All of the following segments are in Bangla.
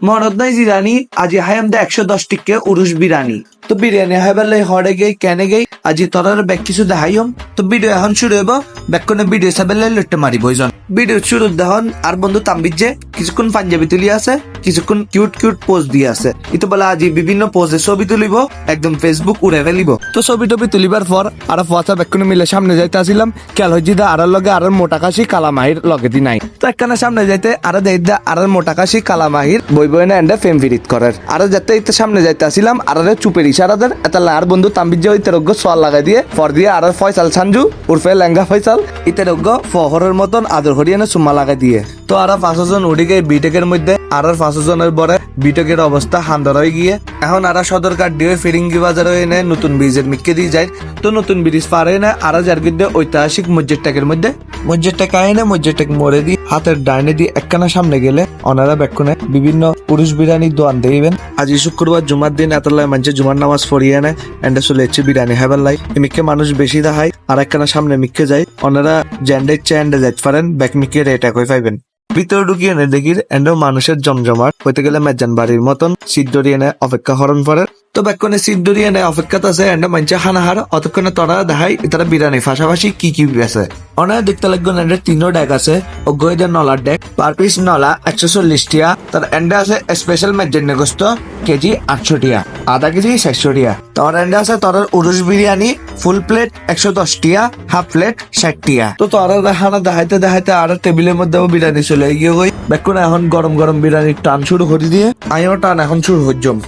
মনত নাই জিরানি আজি হায়াম দে 110 টিকে উরুস বিরানি। তো বিরিয়ানি হাইবালে হড়ে গেই কেনে গেই আজি তরার ব্যাক কিছু দেখাইম। তো ভিডিও এখন শুরু হইব ব্যাকনে ভিডিও সাবেলে লট্টে মারি বইজন। ভিডিও শুরু দেহন আর বন্ধু তাম্বিজ যে কিছুক্ষণ পাঞ্জাবি তুলি আছে, কিছুক্ষণ কিউট কিউট পোজ দিয়ে আছে। ইতো বলে আজি বিভিন্ন পোজে ছবি তুলিব, একদম ফেসবুক উড়ে ফেলিব। তো ছবি টবি তুলিবার পর আর ফোয়াটা ব্যাকনে মিলে সামনে যাইতে আসিলাম, খেয়াল হইছি দা আর লগে আর মোটা কাশি কালামাহির লগে দি নাই। তো একখানে সামনে যাইতে আর দেই দা আর মোটা কাশি কালামাহির বই বই না এন্ডা ফেম ফিরিত করার। আর যাতে ইতে সামনে যাইতে আসিলাম আর চুপের ইশারাদের এটা আর বন্ধু তাম্বিজ যে ইতে রোগ্য সোয়াল লাগাই দিয়ে ফর দিয়ে আর ফয়সাল সানজু উর্ফে লেঙ্গা ফয়সাল ইতে রোগ্য ফহরের মতন আদর হরিয়ানা সুম্মা লাগাই দিয়ে। তো আর 5জন উঠে গিয়ে বিটেকের মধ্যে আর 5জনের পরে বিটেকের অবস্থা হান্দার হয়ে গিয়ে এখন আর সদর কাঠ দিয়ে ফিরিঙ্গি বাজার হয়ে নেয় নতুন ব্রিজের মিক্কে দিয়ে যায়। তো নতুন ব্রিজ পার হয়ে নেয় আর যার কিন্তু ঐতিহাসিক মসজিদ টাকের মধ্যে মসজিদ টাকা এনে মসজিদ টাকে মরে দিয়ে হাতের ডাইনে দিয়ে একখানা সামনে গেলে ওনারা ব্যাকুনে বিভিন্ন পুরুষ বিরিয়ানি দোয়ান দিবেন। আজ শুক্রবার জুমার দিন এতলাই মানুষ জুমার নামাজ পড়িয়ে নেয় এন্ড চলে যাচ্ছে বিরিয়ানি হেবার লাই। মিক্কে মানুষ বেশি দেখায় আর একখানা সামনে মিক্কে যায় ওনারা জ্যান্ডের চ্যান্ডে যাইতে পারেন ব্যাক মিক্কে রেট একই পাইবেন। ভিতরে ঢুকিয়ে এনে দেখির এন্ড মানুষের জমজমাট হইতে গেলে মেজান বাড়ির মতন সিট ধরিয়ে নেয় অপেক্ষা হরণ পরে। তো ব্যাকনে সিট ধরিয়ে নেয় অপেক্ষাত আছে এন্ড মানছে হানাহার অতক্ষণে তোরা দেখাই তারা বিরিয়ানি পাশাপাশি কি কি আছে। অনেক দেখতে লাগবেন এন্ডের 3টা ডেক আছে ও গইদের নলার ডেক পার পিস নলা 140 টিয়া। তার এন্ডে আছে স্পেশাল মেজান গোস্ত কেজি 800 টিয়া, আধা কেজি 600 টিয়া। তোর এন্ডে আছে তোর উরুস বিরিয়ানি ফুল প্লেট 110 টিয়া, হাফ প্লেট 60 টিয়া। তো তোরা দেখানা দেখাইতে দেখাইতে আর টেবিলের মধ্যে বিরিয়ানি চলে গিয়ে গই ব্যাকুন এখন গরম গরম বিরিয়ানির টান শুরু করে দিয়ে আমিও টান এখন শুরু হইজম।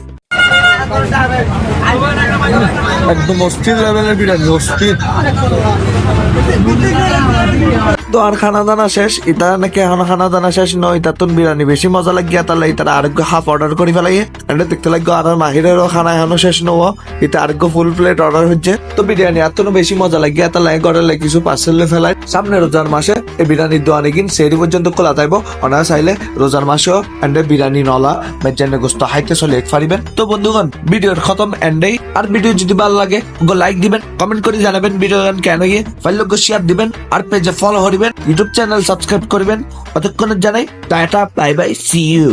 একদম অস্থির লেভেলের বিরিয়ানি, অস্থির। তো আর খানা দানা শেষ ইতা নাকি এখন খানা দানা শেষ নয় ইতা তুন বিরিয়ানি বেশি মজা লাগিয়া তাহলে ইতার আরেকগো হাফ অর্ডার করে ফেলাই এন্ড দেখতে লাগলো আর মাহিরেরও খানা এখনো শেষ নব ইতা আরেকগো ফুল প্লেট অর্ডার হচ্ছে। তো বিরিয়ানি আর তো বেশি মজা লাগিয়া তাহলে ঘরে কিছু পার্সেল ফেলাই। সামনে রোজার মাসে এই বিরিয়ানির দোয়ানে কিন সেরি পর্যন্ত খোলা থাকব। ওনারা চাইলে রোজার মাসেও এন্ডে বিরিয়ানি নলা মেজানে গোস্ত হাইতে চলে এক পারিবেন। তো বন্ধুগণ ভিডিওর খতম এন্ডেই। আর ভিডিও যদি ভালো লাগে লাইক দিবেন, কমেন্ট করে জানাবেন ভিডিও কেন গিয়ে ফাইল শেয়ার দিবেন আর পেজে ফলো করিবেন, ইউটিউব চ্যানেল সাবস্ক্রাইব করবেন। অতক্ষণে জানাই tata bye bye see you.